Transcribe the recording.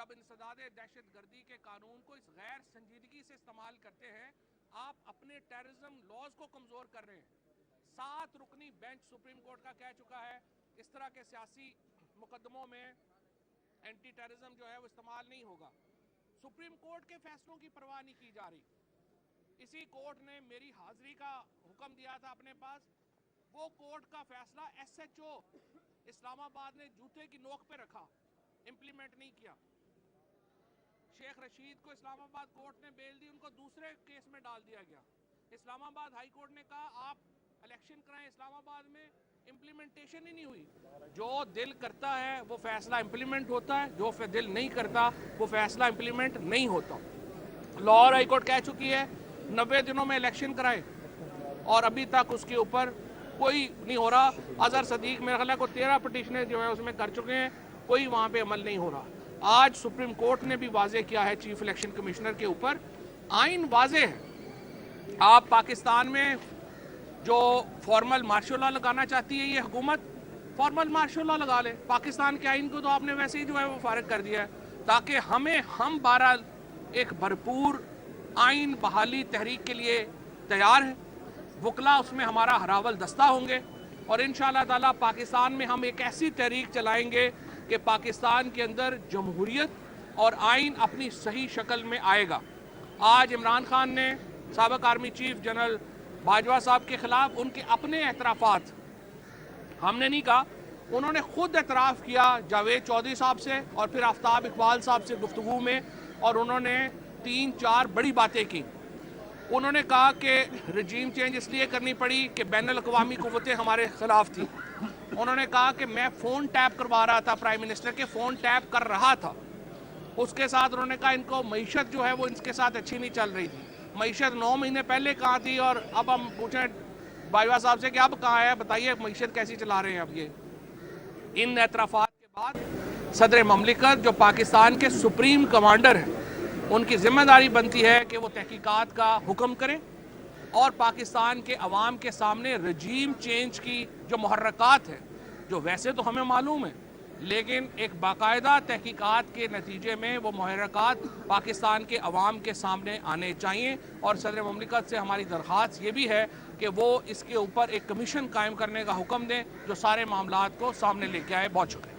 आप इंसदाद दहशत गर्दी के कानून को इस गैर संजीदगी से इस्तेमाल करते हैं, आप अपने टेररिज्म लॉज को कमज़ोर कर रहे हैं। 7 रुकनी बेंच सुप्रीम कोर्ट का कह चुका है इस तरह के सियासी मुकदमों में एंटी टेररिज्म जो है वो इस्तेमाल नहीं होगा। सुप्रीम कोर्ट के फैसलों की परवाह नहीं की जा रही। इसी कोर्ट ने मेरी हाजिरी का हुक्म दिया था अपने पास, वो कोर्ट का फैसला SHO इस्लामाबाद ने जूते की नोक पे रखा, इंप्लीमेंट नहीं किया। शेख रशीद को इस्लामाबाद कोर्ट ने बेल दी, उनको दूसरे केस में डाल दिया गया। इस्लामाबाद हाई कोर्ट ने कहा आप इलेक्शन कराएं इस्लामाबाद में, इंप्लीमेंटेशन ही नहीं हुई। जो दिल करता है वो फैसला इंप्लीमेंट होता है, जो दिल नहीं करता वो फैसला इंप्लीमेंट नहीं होता। लाहौर हाई कोर्ट कह चुकी है 90 दिनों में इलेक्शन कराएं, और अभी तक उसके ऊपर कोई नहीं हो रहा। अजहर सदीक मेरे ख्याल को 13 पटिशनें जो है उसमें कर चुके हैं, कोई वहाँ पे अमल नहीं हो रहा। आज सुप्रीम कोर्ट ने भी वाजे किया है चीफ इलेक्शन कमिश्नर के ऊपर, आइन वाजे है। आप पाकिस्तान में जो फॉर्मल मार्शल लॉ लगाना चाहती है ये हुकूमत, फॉर्मल मार्शल लॉ लगा ले। पाकिस्तान के आइन को तो आपने वैसे ही जो है वो फारिग कर दिया है, ताकि हम 12 एक भरपूर आइन बहाली तहरीक के लिए तैयार हैं। वकला उसमें हमारा हरावल दस्ता होंगे, और इंशाअल्लाह ताला पाकिस्तान में हम एक ऐसी तहरीक चलाएंगे कि पाकिस्तान के अंदर जमहूरियत और आइन अपनी सही शक्ल में आएगा। आज इमरान खान ने साबिक आर्मी चीफ जनरल बाजवा साहब के ख़िलाफ़ उनके अपने एतराफ़ात, हमने नहीं कहा, उन्होंने ख़ुद एतराफ़ किया जावेद चौधरी साहब से और फिर आफ्ताब इकबाल साहब से गुफ्तगू में, और उन्होंने 3-4 बड़ी बातें की। उन्होंने कहा कि रजीम चेंज इसलिए करनी पड़ी कि बैनुल अक़वामी क़ुव्वतें हमारे ख़िलाफ़ थी। उन्होंने कहा कि मैं फ़ोन टैप करवा रहा था, प्राइम मिनिस्टर के फ़ोन टैप कर रहा था। उसके साथ उन्होंने कहा इनको मईशत जो है वो इनके साथ अच्छी नहीं चल रही थी। मईशत 9 महीने पहले कहाँ थी, और अब हम पूछें बाजवा साहब से कि अब कहाँ है, बताइए मईशत कैसी चला रहे हैं अब ये। इन एतराफ़ात के बाद सदर ममलिकत जो पाकिस्तान के सुप्रीम कमांडर हैं, उनकी ज़िम्मेदारी बनती है कि वो तहकीकात का हुक्म करें और पाकिस्तान के अवाम के सामने रजीम चेंज की जो मुहर्रकात है, जो वैसे तो हमें मालूम है, लेकिन एक बाकायदा तहकीकात के नतीजे में वो मुहर्रकात पाकिस्तान के अवाम के सामने आने चाहिए। और सदर ममलिकत से हमारी दरख्वास्त ये भी है कि वो इसके ऊपर एक कमीशन कायम करने का हुक्म दें जो सारे मामलात को सामने लेके आए। बहुत शुक्रिया।